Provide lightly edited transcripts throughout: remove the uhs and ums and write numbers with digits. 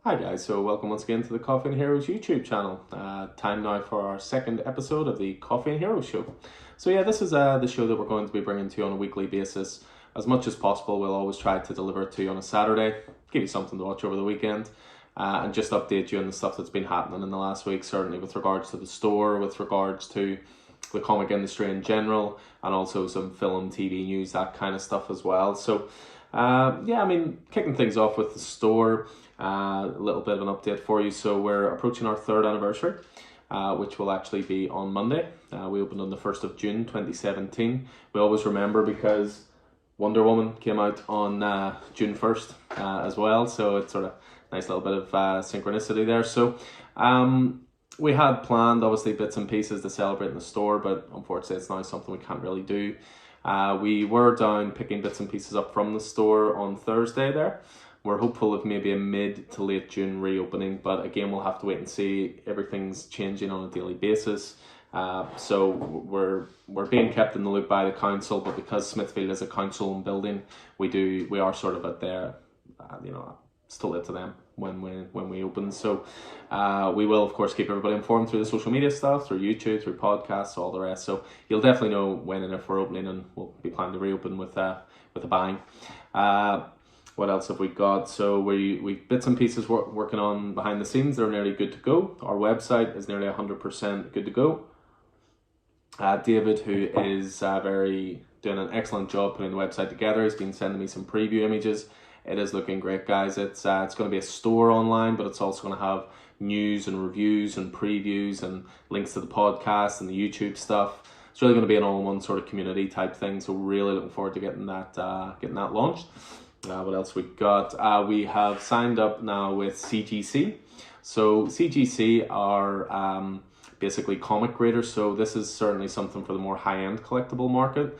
Hi guys, so welcome once again to the Coffee and Heroes YouTube channel. Time now for our second episode of the Coffee and Heroes show. So yeah, this is the show that we're going to be bringing to you on a weekly basis. As much as possible, we'll always try to deliver it to you on a Saturday, give you something to watch over the weekend, and just update you on the stuff that's been happening in the last week, certainly with regards to the store, with regards to the comic industry in general, and also some film, TV news, that kind of stuff as well. So yeah, I mean, kicking things off with the store, a little bit of an update for you. So we're approaching our third anniversary, which will actually be on Monday. We opened on the 1st of June 2017. We always remember because Wonder Woman came out on June 1st as well. So it's sort of nice little bit of synchronicity there. So we had planned obviously bits and pieces to celebrate in the store, but unfortunately it's now something we can't really do. We were down picking bits and pieces up from the store on Thursday there. We're hopeful of maybe a mid to late June reopening, but again, we'll have to wait and see. Everything's changing on a daily basis. So we're being kept in the loop by the council, but because Smithfield is a council-owned building, we are sort of at their, still up to them when we open. So we will of course keep everybody informed through the social media stuff, through YouTube, through podcasts, all the rest. So you'll definitely know when and if we're opening, and we'll be planning to reopen with a bang. What else have we got? So we bits and pieces working on behind the scenes. They're nearly good to go. Our website is nearly 100% good to go. David, who is doing an excellent job putting the website together, has been sending me some preview images. It is looking great, guys. It's going to be a store online, but it's also going to have news and reviews and previews and links to the podcast and the YouTube stuff. It's really going to be an all-in-one sort of community type thing. So really looking forward to getting that launched. What else we got? We have signed up now with CGC. So CGC are basically comic graders. So this is certainly something for the more high-end collectible market.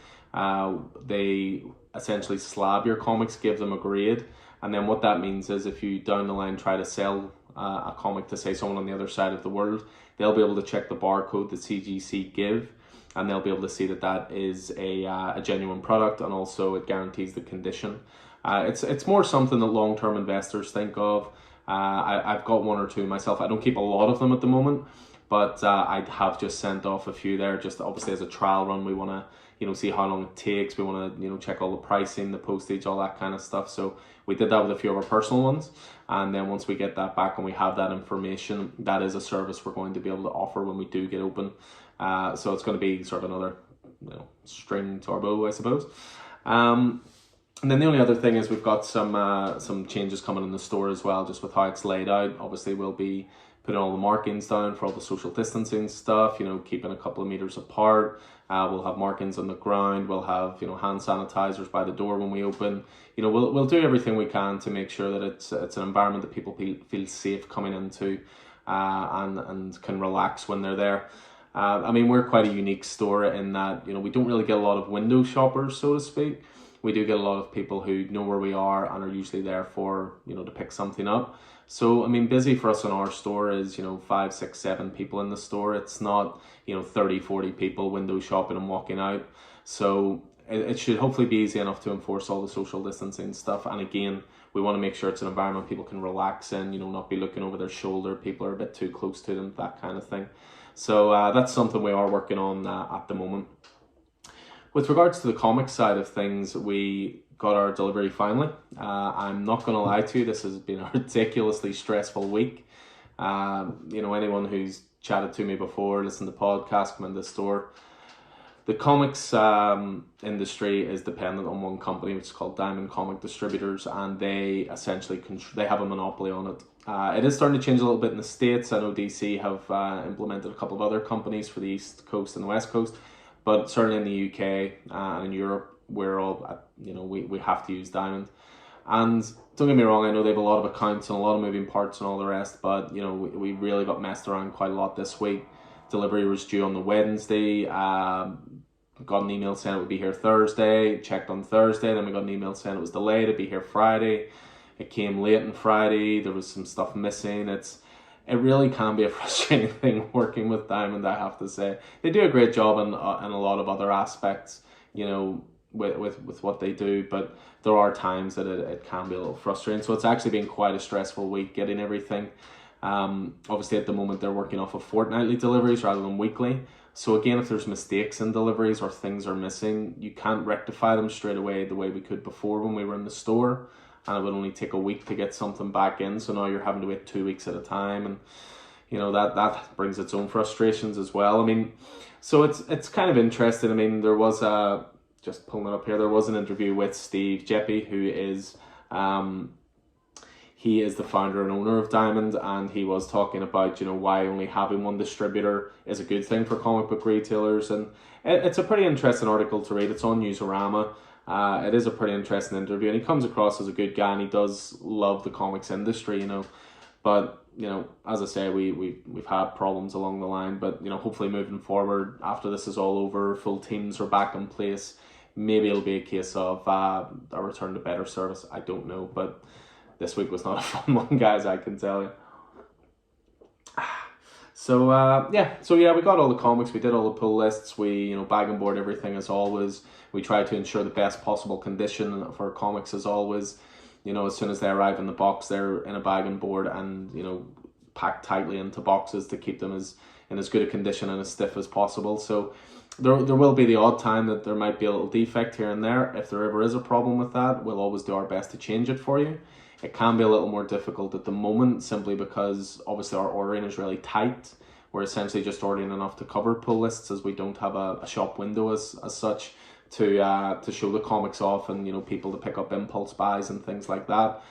They essentially slab your comics, give them a grade, and then what that means is if you down the line try to sell a comic to say someone on the other side of the world, they'll be able to check the barcode that CGC give, and they'll be able to see that that is a genuine product, and also it guarantees the condition. It's more something that long-term investors think of. I've got one or two myself. I don't keep a lot of them at the moment, but I have just sent off a few there, just obviously as a trial run. We want to see how long it takes. We want to check all the pricing, the postage, all that kind of stuff. So we did that with a few of our personal ones, and then once we get that back and we have that information, that is a service we're going to be able to offer when we do get open. So it's going to be sort of another string to our bow, I suppose. And then the only other thing is we've got some changes coming in the store as well, just with how it's laid out. Obviously, we'll be putting all the markings down for all the social distancing stuff, keeping a couple of meters apart. We'll have markings on the ground. We'll have, hand sanitizers by the door when we open. We'll do everything we can to make sure that it's an environment that people feel safe coming into, and can relax when they're there. We're quite a unique store in that, we don't really get a lot of window shoppers, so to speak. We do get a lot of people who know where we are and are usually there for, to pick something up. So, busy for us in our store is, 5, 6, 7 people in the store. It's not, 30, 40 people window shopping and walking out. So it should hopefully be easy enough to enforce all the social distancing stuff. And again, we want to make sure it's an environment people can relax in, not be looking over their shoulder. People are a bit too close to them, that kind of thing. So that's something we are working on at the moment. With regards to the comic side of things, we got our delivery finally. I'm not going to lie to you, this has been a ridiculously stressful week. Anyone who's chatted to me before, listened to podcasts, come in the store, the comics industry is dependent on one company, which is called Diamond Comic Distributors, and they essentially they have a monopoly on it. It is starting to change a little bit in the States. I know DC have implemented a couple of other companies for the East Coast and the West Coast. But certainly in the UK and in Europe, we're all, we have to use Diamond. And don't get me wrong, I know they have a lot of accounts and a lot of moving parts and all the rest, but, we really got messed around quite a lot this week. Delivery was due on the Wednesday. Got an email saying it would be here Thursday. Checked on Thursday. Then we got an email saying it was delayed. It'd be here Friday. It came late on Friday. There was some stuff missing. It really can be a frustrating thing working with Diamond, I have to say. They do a great job in a lot of other aspects. with what they do, but there are times that it can be a little frustrating. So it's actually been quite a stressful week getting everything. Obviously at the moment they're working off of fortnightly deliveries rather than weekly. So again, if there's mistakes in deliveries or things are missing, you can't rectify them straight away the way we could before when we were in the store, and it would only take a week to get something back in. So now you're having to wait 2 weeks at a time, and that brings its own frustrations as well. I mean, so it's kind of interesting. I mean, there was just pulling it up here, there was an interview with Steve Jeppy, who is he is the founder and owner of Diamond, and he was talking about, why only having one distributor is a good thing for comic book retailers. And it's a pretty interesting article to read. It's on Newsarama. It is a pretty interesting interview, and he comes across as a good guy, and he does love the comics industry, But, as I say, we've had problems along the line, but, hopefully moving forward, after this is all over, full teams are back in place, maybe it'll be a case of a return to better service. I don't know, but this week was not a fun one, guys, I can tell you. So we got all the comics, we did all the pull lists, we, bag and board everything as always. We try to ensure the best possible condition for comics as always. As soon as they arrive in the box, they're in a bag and board and, packed tightly into boxes to keep them in as good a condition and as stiff as possible. So there will be the odd time that there might be a little defect here and there. If there ever is a problem with that, we'll always do our best to change it for you. It can be a little more difficult at the moment simply because obviously our ordering is really tight. We're essentially just ordering enough to cover pull lists, as we don't have a shop window as such to show the comics off and people to pick up impulse buys and things like that.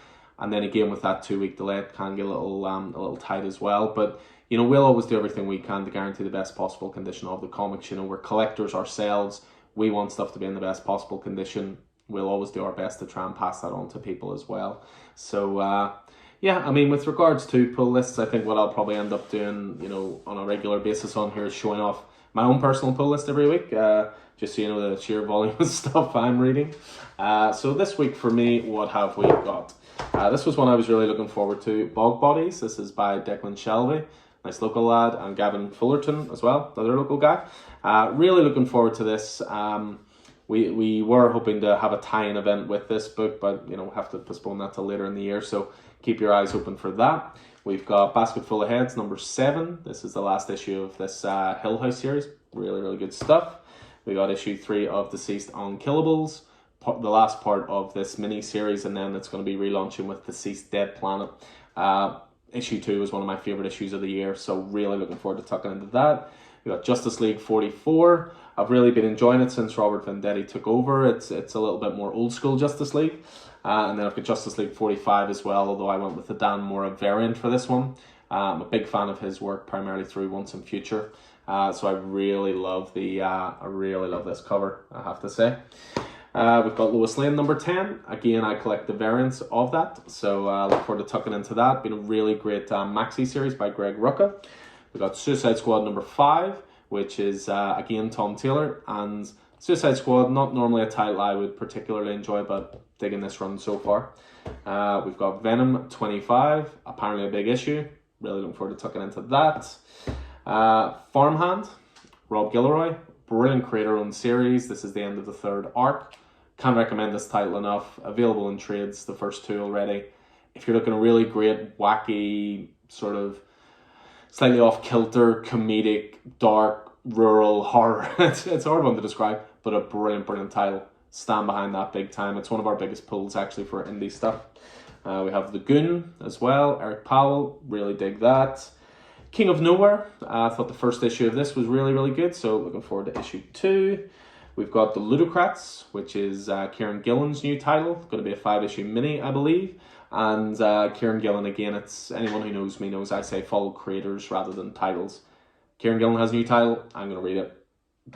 And then again, with that 2 week delay, it can get a little tight as well. But we'll always do everything we can to guarantee the best possible condition of the comics. We're collectors ourselves. We want stuff to be in the best possible condition. We'll always do our best to try and pass that on to people as well. So with regards to pull lists, I think what I'll probably end up doing, on a regular basis on here is showing off my own personal pull list every week, just so you know the sheer volume of stuff I'm reading. So this week for me, what have we got? This was one I was really looking forward to, Bog Bodies. This is by Declan Shelby, nice local lad, and Gavin Fullerton as well, another local guy. Really looking forward to this. We were hoping to have a tie-in event with this book, but have to postpone that till later in the year, so keep your eyes open for that. We've got Basket Full of Heads, number 7. This is the last issue of this Hill House series. Really, really good stuff. We got issue 3 of Deceased Unkillables, the last part of this mini-series, and then it's going to be relaunching with Deceased Dead Planet. Issue 2 was one of my favourite issues of the year, so really looking forward to tucking into that. We got Justice League 44. I've really been enjoying it since Robert Venditti took over. It's a little bit more old school Justice League. And then I've got Justice League 45 as well, although I went with the Dan Mora variant for this one. I'm a big fan of his work, primarily through Once and Future. So I really love this cover, I have to say. We've got Lois Lane number 10. Again, I collect the variants of that, so I look forward to tucking into that. Been a really great maxi series by Greg Rucka. We've got Suicide Squad number 5, which is again Tom Taylor, and Suicide Squad, not normally a title I would particularly enjoy, but digging this run so far. We've got Venom 25, apparently a big issue. Really looking forward to tucking into that. Farmhand, Rob Gilroy, brilliant creator-owned series. This is the end of the 3rd arc. Can't recommend this title enough. Available in trades, the first 2 already. If you're looking at a really great, wacky, sort of slightly off-kilter, comedic, dark, rural horror, it's a hard one to describe, but a brilliant title. Stand behind that big time. It's one of our biggest pulls actually for indie stuff. We have The Goon as well, Eric Powell, really dig that. King of Nowhere, I thought the first issue of this was really, really good, so looking forward to issue 2. We've got The Ludocrats, which is Kieran Gillen's new title. It's going to be a 5-issue mini, I believe. And Kieran Gillen, again, it's anyone who knows me knows I say follow creators rather than titles. Kieran Gillen has a new title, I'm going to read it.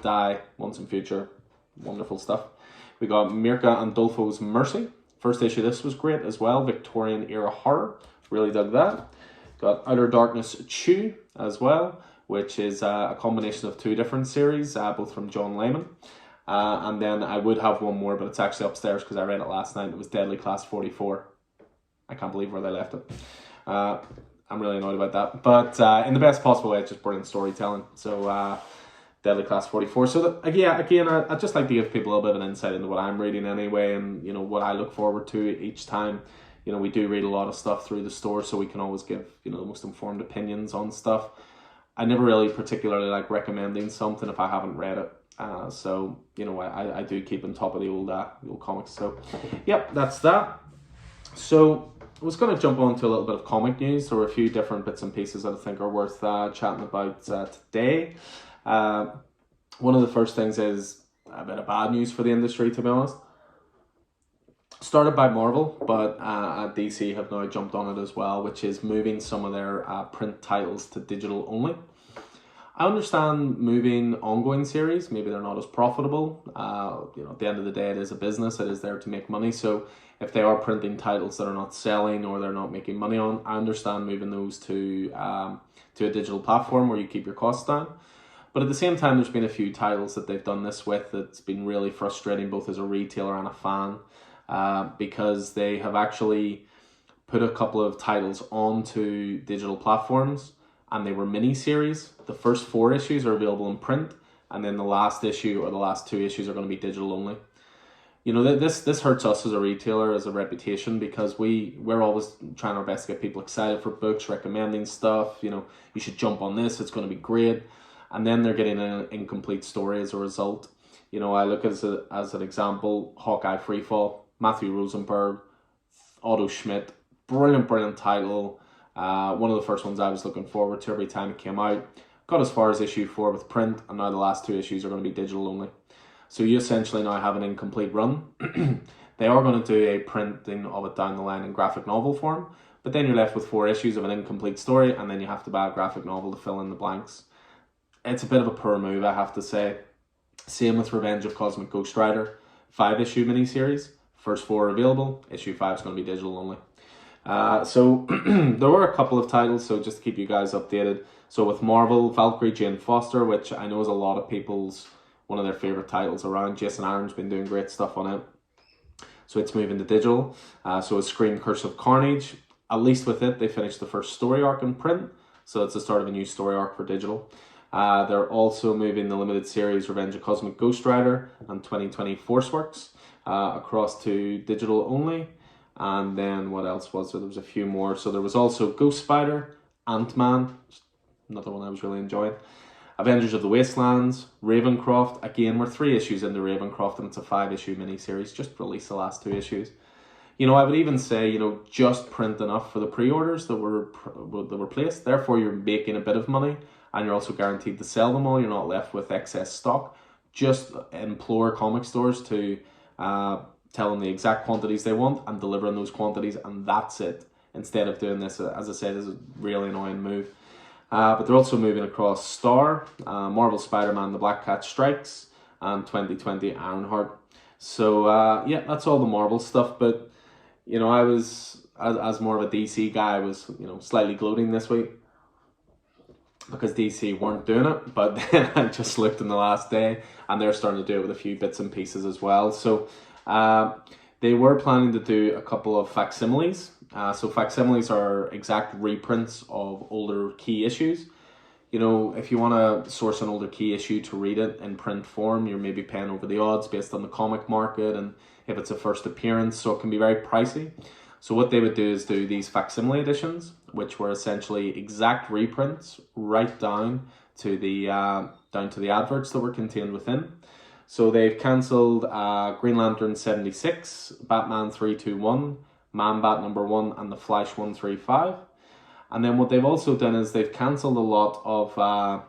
Die, Once and Future, wonderful stuff. We got Mirka Andolfo's Mercy. First issue, this was great as well, Victorian era horror, really dug that. Got Outer Darkness Chew as well, which is a combination of 2 different series, both from John Layman. And then I would have one more, but it's actually upstairs because I read it last night. It was Deadly Class 44. I can't believe where they left it. I'm really annoyed about that. But in the best possible way, it's just brilliant storytelling. So Deadly Class 44. So that, yeah, again, I'd just like to give people a little bit of an insight into what I'm reading anyway, and what I look forward to each time. We do read a lot of stuff through the store, so we can always give the most informed opinions on stuff. I never really particularly like recommending something if I haven't read it. So I do keep on top of the old comics. So yep, that's that. So I was going to jump on to a little bit of comic news. There were a few different bits and pieces that I think are worth chatting about today. One of the first things is a bit of bad news for the industry, to be honest. Started by Marvel, but DC have now jumped on it as well, which is moving some of their print titles to digital only. I understand moving ongoing series, maybe they're not as profitable. At the end of the day, it is a business, it is there to make money. So if they are printing titles that are not selling or they're not making money on, I understand moving those to a digital platform where you keep your costs down. But at the same time, there's been a few titles that they've done this with that's been really frustrating, both as a retailer and a fan, because they have actually put a couple of titles onto digital platforms, and they were mini-series. The first 4 issues are available in print, and then the last issue or the last 2 issues are going to be digital only. This hurts us as a retailer, as a reputation, because we're always trying our best to get people excited for books, recommending stuff. You should jump on this, it's going to be great. And then they're getting an incomplete story as a result. I look at it as an example, Hawkeye Freefall, Matthew Rosenberg, Otto Schmidt, brilliant title. One of the first ones I was looking forward to every time it came out. Got as far as issue 4 with print, and now the last 2 issues are going to be digital only. So you essentially now have an incomplete run. They are going to do a printing of it down the line in graphic novel form, but then you're left with 4 issues of an incomplete story, and then you have to buy a graphic novel to fill in the blanks. It's a bit of a poor move, I have to say. Same with Revenge of Cosmic Ghost Rider, 5-issue miniseries. First 4 are available. Issue 5 is going to be digital only. So there were a couple of titles, so just to keep you guys updated. So with Marvel, Valkyrie Jane Foster, which I know is a lot of people's one of their favorite titles around. Jason Aaron's been doing great stuff on it. So it's moving to digital. So it's Scream Curse of Carnage. At least with it, they finished the first story arc in print. So it's the start of a new story arc for digital. They're also moving the limited series Revenge of Cosmic Ghost Rider and 2020 Force Works across to digital only. And then what else was there? There was a few more. So there was also Ghost Spider, Ant-Man, another one I was really enjoying. Avengers of the Wastelands, Ravencroft. Again, we're 3 issues into Ravencroft, and it's a 5-issue miniseries. Just release the last 2 issues. I would even say, just print enough for the pre-orders that were placed. Therefore, you're making a bit of money, and you're also guaranteed to sell them all. You're not left with excess stock. Just implore comic stores to tell them the exact quantities they want and deliver in those quantities, and that's it. Instead of doing this, as I said, this is a really annoying move. But they're also moving across Star, Marvel Spider-Man, The Black Cat Strikes, and 2020 Ironheart. So yeah, that's all the Marvel stuff. But I was, as more of a DC guy, I was slightly gloating this week because DC weren't doing it. But then I just looked in the last day, and they're starting to do it with a few bits and pieces as well. So they were planning to do a couple of facsimiles. So facsimiles are exact reprints of older key issues. If you want to source an older key issue to read it in print form, you're maybe paying over the odds based on the comic market and if it's a first appearance, so it can be very pricey. So what they would do is do these facsimile editions, which were essentially exact reprints right down to the adverts that were contained within. So they've cancelled Green Lantern 76, Batman 321, Man-Bat #1, and The Flash 135. And then what they've also done is they've cancelled a lot of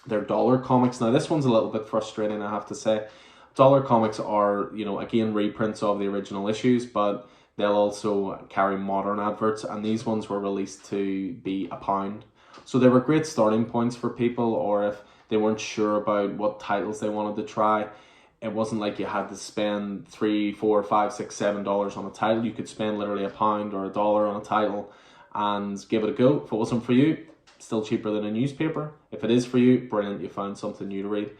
their dollar comics. Now this one's a little bit frustrating, I have to say. Dollar comics are, again, reprints of the original issues, but they'll also carry modern adverts, and these ones were released to be £1. So they were great starting points for people, or if they weren't sure about what titles they wanted to try. It wasn't like you had to spend $3, $4, $5, $6, $7 on a title. You could spend literally £1 or $1 on a title and give it a go. If it wasn't for you, still cheaper than a newspaper. If it is for you, brilliant, you found something new to read.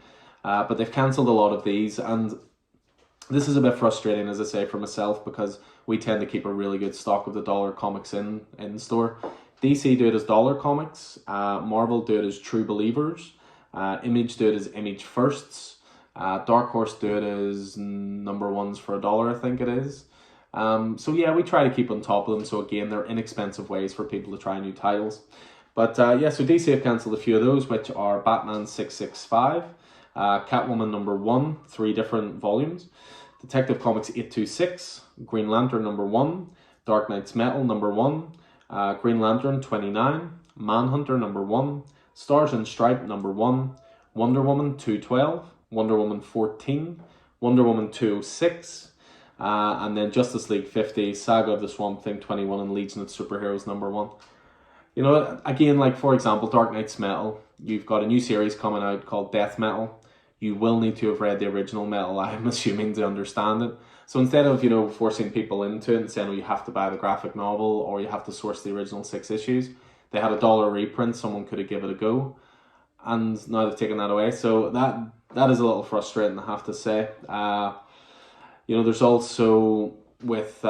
But they've cancelled a lot of these, and this is a bit frustrating, as I say, for myself, because we tend to keep a really good stock of the dollar comics in store. DC do it as dollar comics, Marvel do it as True Believers, Image do it as Image Firsts. Dark Horse do it as number ones for $1, I think it is. So yeah, we try to keep on top of them. So again, they're inexpensive ways for people to try new titles. But yeah, so DC have cancelled a few of those, which are Batman 665, Catwoman number 1, 3 different volumes, Detective Comics 826, Green Lantern number 1, Dark Knight's Metal number 1, Green Lantern 29, Manhunter number 1, Stars and Stripe number 1, Wonder Woman 212, Wonder Woman 14, Wonder Woman 206, and then Justice League 50, Saga of the Swamp Thing 21, and Legion of Superheroes number 1. You know, again, like for example, Dark Knight's Metal, you've got a new series coming out called Death Metal. You will need to have read the original Metal, I'm assuming, to understand it. So instead of, you know, forcing people into it and saying, oh, you have to buy the graphic novel or you have to source the original 6 issues, they had $1 reprint, someone could have given it a go. And now they've taken that away. So that is a little frustrating, I have to say. You know, there's also with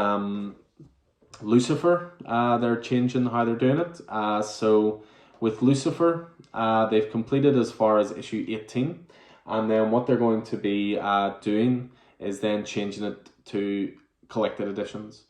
Lucifer, they're changing how they're doing it. So with Lucifer, they've completed as far as issue 18. And then what they're going to be doing is then changing it to collected editions.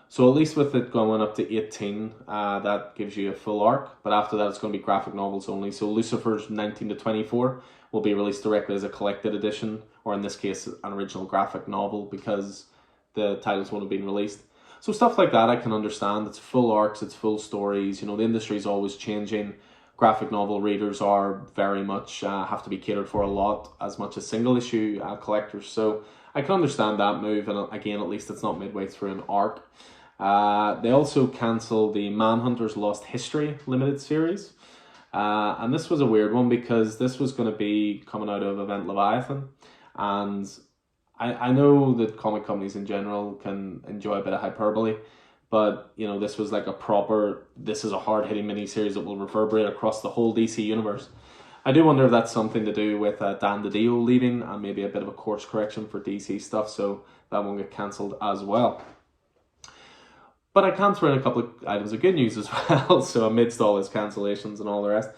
So at least with it going up to 18, that gives you a full arc. But after that, it's going to be graphic novels only. So Lucifer's 19 to 24 will be released directly as a collected edition, or in this case, an original graphic novel, because the titles won't have been released. So stuff like that I can understand. It's full arcs, it's full stories. You know, the industry is always changing. Graphic novel readers are very much have to be catered for a lot, as much as single issue collectors. So I can understand that move, and again, at least it's not midway through an arc. They also cancelled the Manhunter's Lost History limited series. And this was a weird one because this was going to be coming out of Event Leviathan. And I know that comic companies in general can enjoy a bit of hyperbole. But, you know, this was like this is a hard-hitting miniseries that will reverberate across the whole DC universe. I do wonder if that's something to do with Dan DiDio leaving and maybe a bit of a course correction for DC stuff. So that won't get cancelled as well. But I can throw in a couple of items of good news as well. So amidst all his cancellations and all the rest.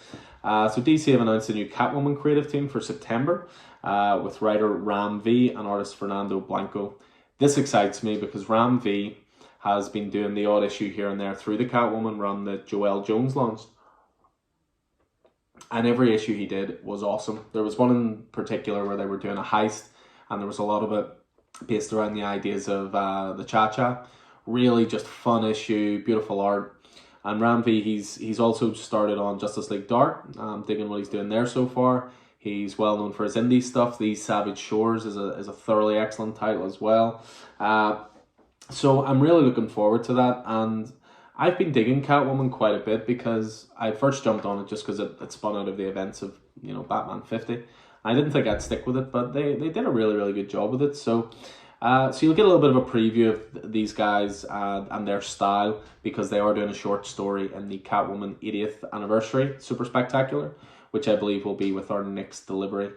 So DC have announced a new Catwoman creative team for September with writer Ram V and artist Fernando Blanco. This excites me because Ram V has been doing the odd issue here and there through the Catwoman run that Joelle Jones launched. And every issue he did was awesome. There was one in particular where they were doing a heist, and there was a lot of it based around the ideas of the Cha-Cha. Really just fun issue, beautiful art. And Ram V, he's also started on Justice League Dark. I'm digging what he's doing there so far. He's well known for his indie stuff. These Savage Shores is a thoroughly excellent title as well. So I'm really looking forward to that, and I've been digging Catwoman quite a bit because I first jumped on it just because it spun out of the events of, you know, Batman 50. I didn't think I'd stick with it, but they did a really, really good job with it. So so you'll get a little bit of a preview of these guys and their style, because they are doing a short story in the Catwoman 80th anniversary Super Spectacular, which I believe will be with our next delivery.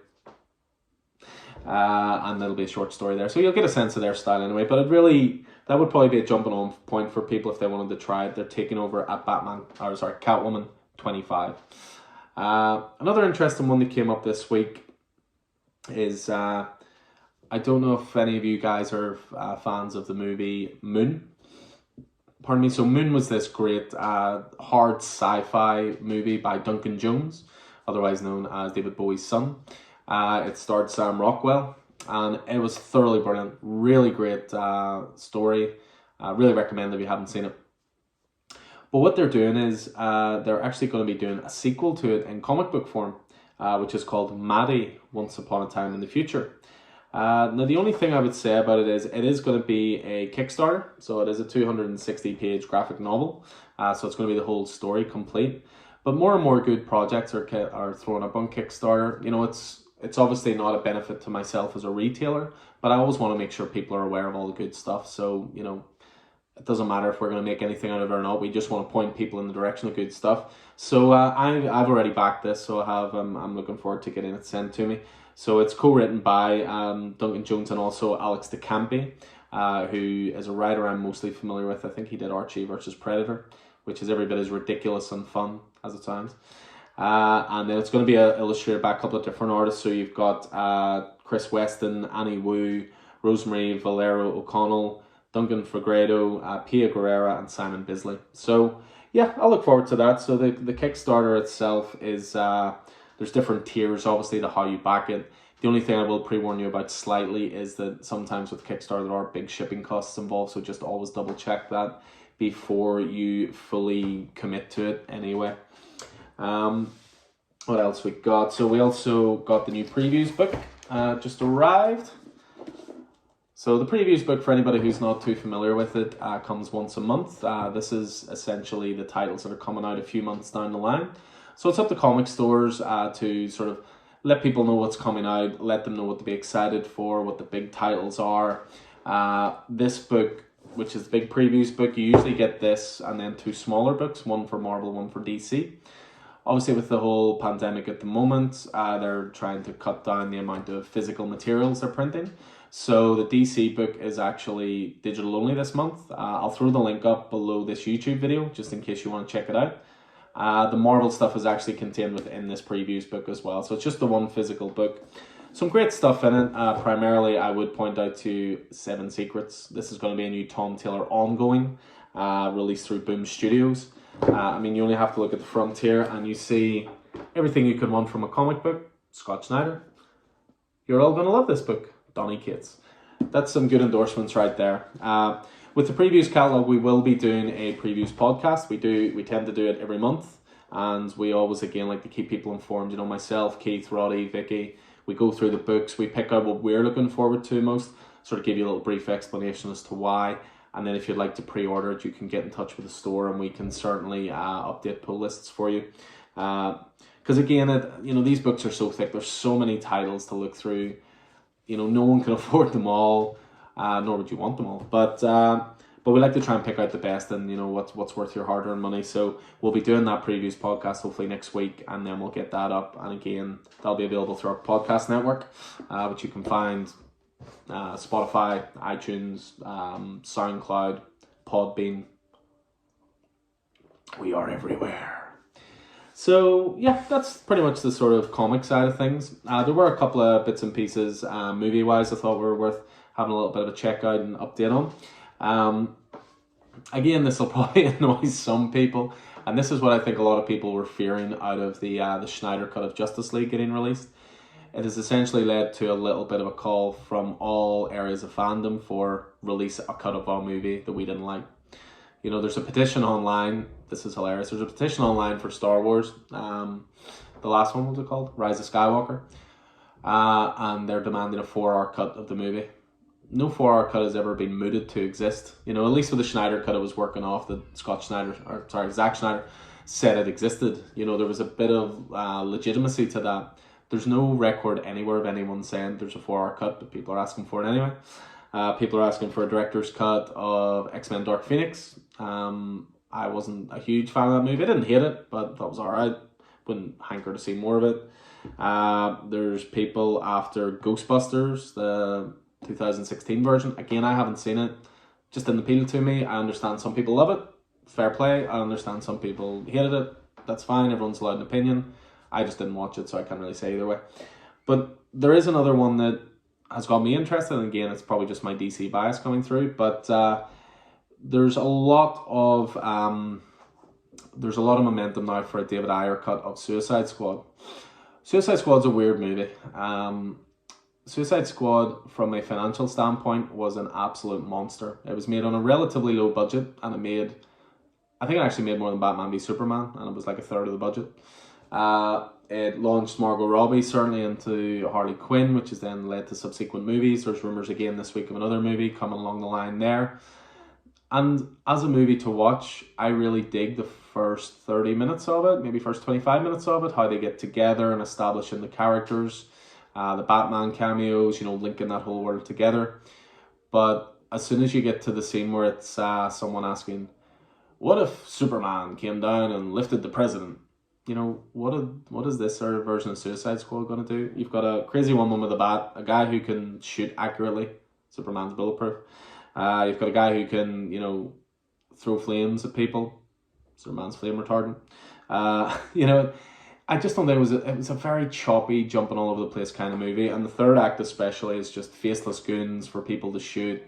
And there'll be a short story there. So you'll get a sense of their style anyway, but that would probably be a jumping on point for people if they wanted to try it. They're taking over at Catwoman 25. Another interesting one that came up this week is, I don't know if any of you guys are fans of the movie Moon. Pardon me. So Moon was this great hard sci-fi movie by Duncan Jones, otherwise known as David Bowie's son. It starred Sam Rockwell, and it was thoroughly brilliant. Really great story. Really recommend if you haven't seen it. But what they're doing is they're actually going to be doing a sequel to it in comic book form, which is called Maddie, Once Upon a Time in the Future. Now, the only thing I would say about it is going to be a Kickstarter. So it is a 260-page graphic novel. So it's going to be the whole story complete. But more and more good projects are thrown up on Kickstarter. You know, it's obviously not a benefit to myself as a retailer, but I always want to make sure people are aware of all the good stuff. So, you know, it doesn't matter if we're going to make anything out of it or not. We just want to point people in the direction of good stuff. So I've already backed this, so I'm looking forward to getting it sent to me. So it's co-written by Duncan Jones and also Alex de Campi, who is a writer I'm mostly familiar with. I think he did Archie versus Predator, which is every bit as ridiculous and fun as it sounds. And then it's going to be illustrated by a couple of different artists. So you've got Chris Weston, Annie Wu, Rosemary Valero O'Connell, Duncan Fegredo, Pia Guerrera, and Simon Bisley. So yeah, I look forward to that. So the Kickstarter itself is there's different tiers, obviously, to how you back it. The only thing I will pre-warn you about slightly is that sometimes with Kickstarter there are big shipping costs involved, so just always double check that before you fully commit to it anyway. What else we got? So we also got the new previews book just arrived. So the previews book, for anybody who's not too familiar with it, comes once a month. This is essentially the titles that are coming out a few months down the line. So it's up to comic stores to sort of let people know what's coming out, let them know what to be excited for, what the big titles are. This book, which is the big previews book, you usually get this and then two smaller books, one for Marvel, one for DC. Obviously, with the whole pandemic at the moment, they're trying to cut down the amount of physical materials they're printing. So the DC book is actually digital only this month. I'll throw the link up below this YouTube video, just in case you want to check it out. The Marvel stuff is actually contained within this previews book as well. So it's just the one physical book. Some great stuff in it. Primarily, I would point out to Seven Secrets. This is going to be a new Tom Taylor ongoing, released through Boom Studios. I mean, you only have to look at the front here and you see everything you could want from a comic book. Scott Snyder. You're all going to love this book. Donny Cates. That's some good endorsements right there. With the previews catalog, we will be doing a previews podcast. We tend to do it every month, and we always again like to keep people informed. You know, myself, Keith, Roddy, Vicky. We go through the books. We pick out what we're looking forward to most. Sort of give you a little brief explanation as to why. And then if you'd like to pre-order it, you can get in touch with the store, and we can certainly update pull lists for you. Because again, these books are so thick. There's so many titles to look through. You know, no one can afford them all, nor would you want them all. But we like to try and pick out the best and, you know, what's worth your hard-earned money. So we'll be doing that previews podcast hopefully next week, and then we'll get that up. And again, that'll be available through our podcast network, which you can find Spotify, iTunes, SoundCloud, Podbean. We are everywhere. So yeah, that's pretty much the sort of comic side of things. There were a couple of bits and pieces movie-wise I thought were worth having a little bit of a check out and update on. Again, this will probably annoy some people, and this is what I think a lot of people were fearing out of the Snyder Cut of Justice League getting released. It has essentially led to a little bit of a call from all areas of fandom for release a cut of our movie that we didn't like. You know, there's a petition online. This is hilarious. There's a petition online for Star Wars. The last one, what was it called? Rise of Skywalker. And they're demanding a 4-hour cut of the movie. No 4-hour cut has ever been mooted to exist. You know, at least with the Snyder Cut, it was working off that Zack Snyder said it existed. You know, there was a bit of legitimacy to that. There's no record anywhere of anyone saying there's a 4-hour cut, but people are asking for it anyway. People are asking for a director's cut of X-Men Dark Phoenix. I wasn't a huge fan of that movie. I didn't hate it, but that was alright. Wouldn't hanker to see more of it. There's people after Ghostbusters, the 2016 version. Again, I haven't seen it. Just didn't appeal to me. I understand some people love it. Fair play. I understand some people hated it. That's fine. Everyone's allowed an opinion. I just didn't watch it, so I can't really say either way. But there is another one that has got me interested, and again, it's probably just my DC bias coming through, but there's a lot of momentum now for a David Ayer cut of Suicide Squad. Suicide Squad's a weird movie. Suicide Squad, from a financial standpoint, was an absolute monster. It was made on a relatively low budget, and I think it actually made more than Batman v Superman, and it was like a third of the budget. It launched Margot Robbie certainly into Harley Quinn, which has then led to subsequent movies. There's rumours again this week of another movie coming along the line there. And as a movie to watch, I really dig the first 30 minutes of it, maybe first 25 minutes of it, how they get together and establishing the characters, the Batman cameos, you know, linking that whole world together. But as soon as you get to the scene where it's someone asking, what if Superman came down and lifted the president? You know, what is this version of Suicide Squad going to do? You've got a crazy woman with a bat, a guy who can shoot accurately. Superman's bulletproof. You've got a guy who can, you know, throw flames at people. Superman's flame retardant. You know, I just don't think it was a very choppy, jumping all over the place kind of movie, and the third act especially is just faceless goons for people to shoot,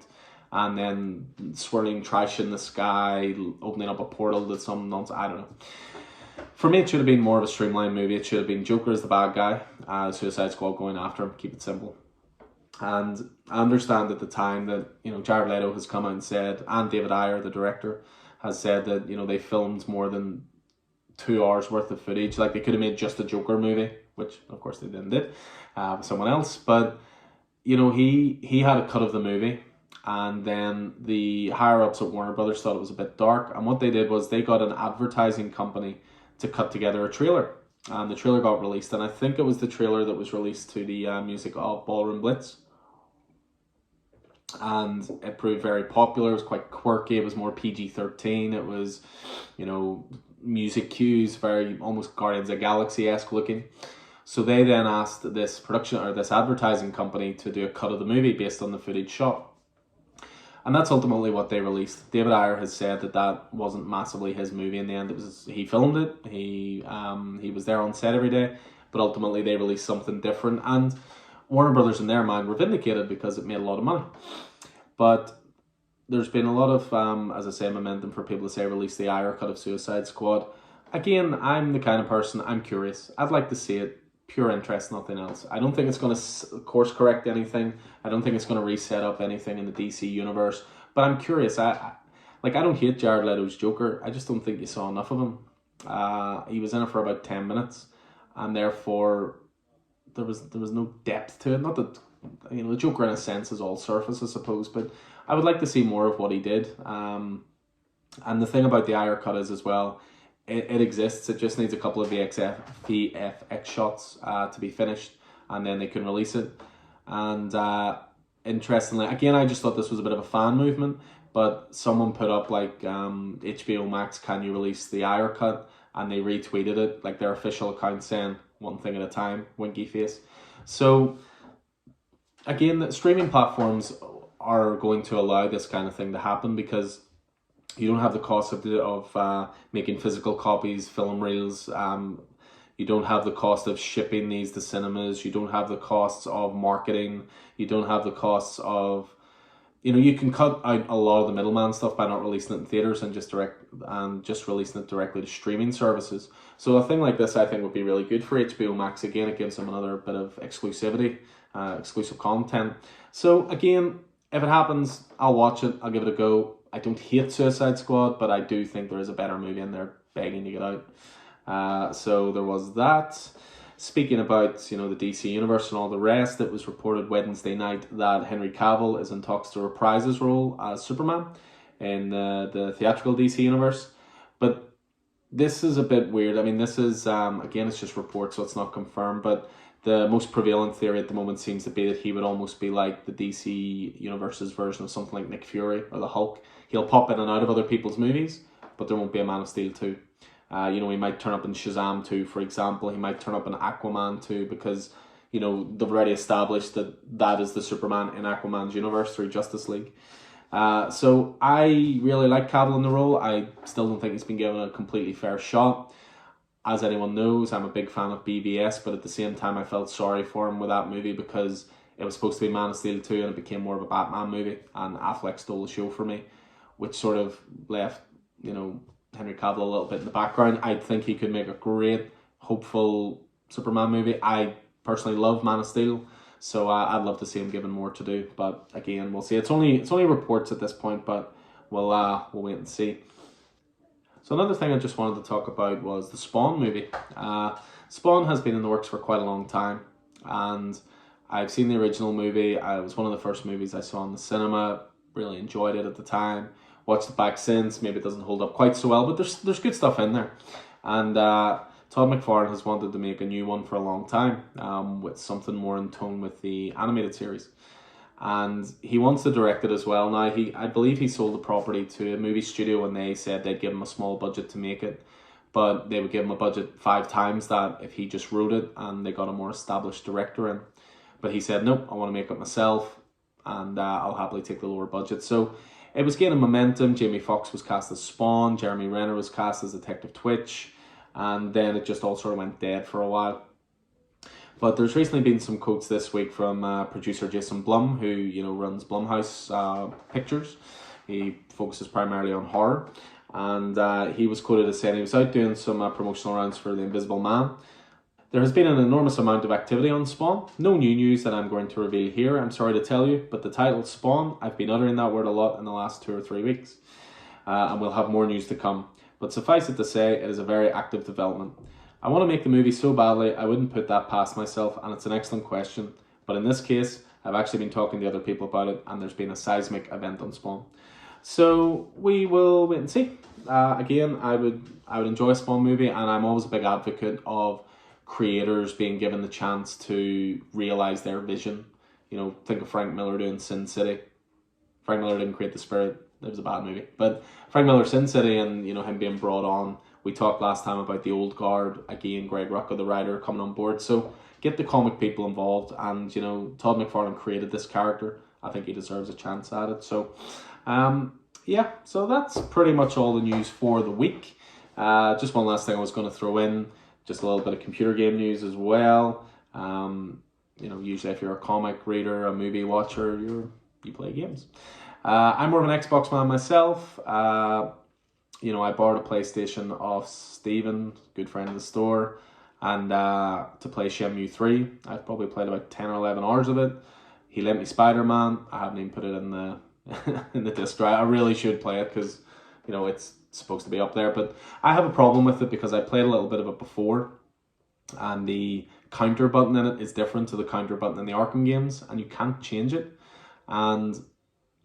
and then swirling trash in the sky, opening up a portal to some nonsense. I don't know. For me, it should have been more of a streamlined movie. It should have been Joker as the bad guy, Suicide Squad going after him. Keep it simple. And I understand at the time that, you know, Jared Leto has come out and said, and David Ayer, the director, has said that, you know, they filmed more than 2 hours worth of footage. Like, they could have made just a Joker movie, which of course they then did, with someone else. But, you know, he had a cut of the movie, and then the higher ups at Warner Brothers thought it was a bit dark. And what they did was they got an advertising company to cut together a trailer. And the trailer got released, and I think it was the trailer that was released to the music of Ballroom Blitz. And it proved very popular. It was quite quirky. It was more PG-13. It was, you know, music cues, very almost Guardians of the Galaxy-esque looking. So they then asked this production or this advertising company to do a cut of the movie based on the footage shot. And that's ultimately what they released. David Ayer has said that that wasn't massively his movie in the end. It was, he filmed it. He was there on set every day, but ultimately they released something different. And Warner Brothers in their mind were vindicated because it made a lot of money. But there's been a lot of, as I say, momentum for people to say release the Ayer cut of Suicide Squad. Again, I'm the kind of person, I'm curious. I'd like to see it. Pure interest, nothing else. I don't think it's going to course correct anything. I don't think it's going to reset up anything in the DC universe. But I'm curious. I don't hate Jared Leto's Joker. I just don't think you saw enough of him. He was in it for about 10 minutes. And therefore, there was no depth to it. Not that, you know, the Joker in a sense is all surface, I suppose, but I would like to see more of what he did. And the thing about the Ayer cut is as well, it exists. It just needs a couple of VFX shots to be finished, and then they can release it. And interestingly, again, I just thought this was a bit of a fan movement, but someone put up like HBO Max, can you release the Ayer cut? And they retweeted it, like their official account saying one thing at a time, winky face. So again, the streaming platforms are going to allow this kind of thing to happen because you don't have the cost of making physical copies, film reels. You don't have the cost of shipping these to cinemas. You don't have the costs of marketing. You don't have the costs of, you know, you can cut out a lot of the middleman stuff by not releasing it in theaters and just releasing it directly to streaming services. So a thing like this, I think, would be really good for HBO Max. Again, it gives them another bit of exclusivity, exclusive content. So again, if it happens, I'll watch it. I'll give it a go. I don't hate Suicide Squad, but I do think there is a better movie in there begging to get out. So there was that. Speaking about, you know, the DC Universe and all the rest, it was reported Wednesday night that Henry Cavill is in talks to reprise his role as Superman in the theatrical DC Universe. But this is a bit weird. I mean, this is, again, it's just reports, so it's not confirmed, but the most prevalent theory at the moment seems to be that he would almost be like the DC Universe's version of something like Nick Fury or the Hulk. He'll pop in and out of other people's movies, but there won't be a Man of Steel 2. You know, he might turn up in Shazam 2, for example. He might turn up in Aquaman 2 because, you know, they've already established that is the Superman in Aquaman's universe through Justice League. So I really like Cavill in the role. I still don't think he's been given a completely fair shot. As anyone knows, I'm a big fan of BVS, but at the same time, I felt sorry for him with that movie because it was supposed to be Man of Steel 2 and it became more of a Batman movie, and Affleck stole the show for me, which sort of left, you know, Henry Cavill a little bit in the background. I think he could make a great, hopeful Superman movie. I personally love Man of Steel, so I'd love to see him given more to do. But again, we'll see. It's only reports at this point, but we'll wait and see. So another thing I just wanted to talk about was the Spawn movie. Spawn has been in the works for quite a long time, and I've seen the original movie. It was one of the first movies I saw in the cinema. Really enjoyed it at the time. Watched it back since. Maybe it doesn't hold up quite so well, but there's good stuff in there. And Todd McFarlane has wanted to make a new one for a long time, with something more in tone with the animated series. And he wants to direct it as well. Now, I believe he sold the property to a movie studio and they said they'd give him a small budget to make it, but they would give him a budget 5 times that if he just wrote it and they got a more established director in. But he said, nope, I want to make it myself, and I'll happily take the lower budget. So it was gaining momentum. Jamie Foxx was cast as Spawn. Jeremy Renner was cast as Detective Twitch. and then it just all sort of went dead for a while. But there's recently been some quotes this week from producer Jason Blum, who runs Blumhouse Pictures. He focuses primarily on horror, and he was quoted as saying he was out doing some promotional rounds for The Invisible Man. There has been an enormous amount of activity on Spawn. No new news that I'm going to reveal here, I'm sorry to tell you, but the title Spawn, I've been uttering that word a lot in the last 2 or 3 weeks. And we'll have more news to come. But suffice it to say, it is a very active development. I want to make the movie so badly, I wouldn't put that past myself, and it's an excellent question. But in this case, I've actually been talking to other people about it, and there's been a seismic event on Spawn. So we will wait and see. Again, I would enjoy a Spawn movie, and I'm always a big advocate of creators being given the chance to realize their vision. Think of Frank Miller doing Sin City. Frank Miller didn't create The Spirit. It was a bad movie. But Frank Miller's Sin City and him being brought on. We talked last time about the old guard, again, Greg Rucka, the writer, coming on board. So get the comic people involved, and Todd McFarlane created this character. I think he deserves a chance at it. So so that's pretty much all the news for the week. Just one last thing I was going to throw in. Just a little bit of computer game news as well. Usually if you're a comic reader, a movie watcher, you play games. I'm more of an Xbox man myself. I borrowed a PlayStation off Steven, good friend of the store, and to play Shenmue 3. I've probably played about 10 or 11 hours of it. He lent me Spider-Man. I haven't even put it in the in the disc drive. I really should play it because it's supposed to be up there, but I have a problem with it because I played a little bit of it before, and the counter button in it is different to the counter button in the Arkham games, and you can't change it. And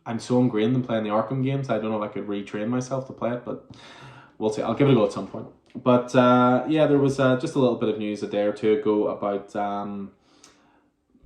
I'm so ingrained in playing the Arkham games, I don't know if I could retrain myself to play it, but we'll see. I'll give it a go at some point. But there was just a little bit of news a day or two ago about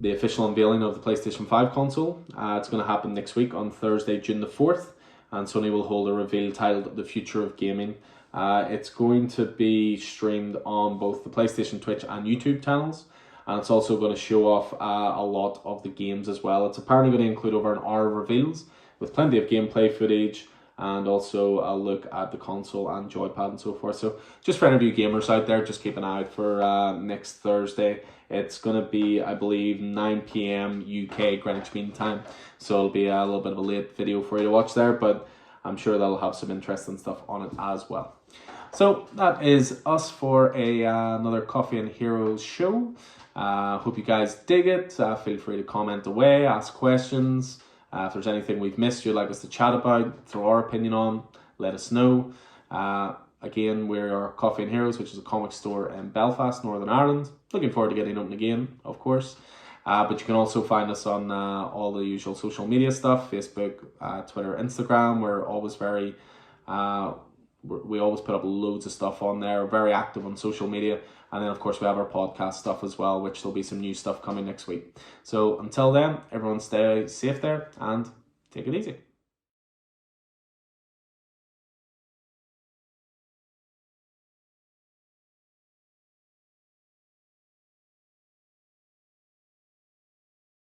the official unveiling of the PlayStation 5 console. It's going to happen next week on Thursday, June the 4th. And Sony will hold a reveal titled The Future of Gaming. It's going to be streamed on both the PlayStation, Twitch and YouTube channels. And it's also going to show off a lot of the games as well. It's apparently going to include over an hour of reveals with plenty of gameplay footage and also a look at the console and joypad and so forth. So just for any of you gamers out there, just keep an eye out for next Thursday. It's going to be, I believe, 9 p.m. UK Greenwich Mean Time. So it'll be a little bit of a late video for you to watch there, but I'm sure that'll have some interesting stuff on it as well. So that is us for another Coffee and Heroes show. Hope you guys dig it. Feel free to comment away, ask questions. If there's anything we've missed you'd like us to chat about, throw our opinion on, let us know. Again, we're Coffee and Heroes, which is a comic store in Belfast, Northern Ireland. Looking forward to getting open again, of course. But you can also find us on all the usual social media stuff, Facebook, Twitter, Instagram. We're always very, we always put up loads of stuff on there. We're very active on social media. And then, of course, we have our podcast stuff as well, which there'll be some new stuff coming next week. So until then, everyone stay safe there and take it easy.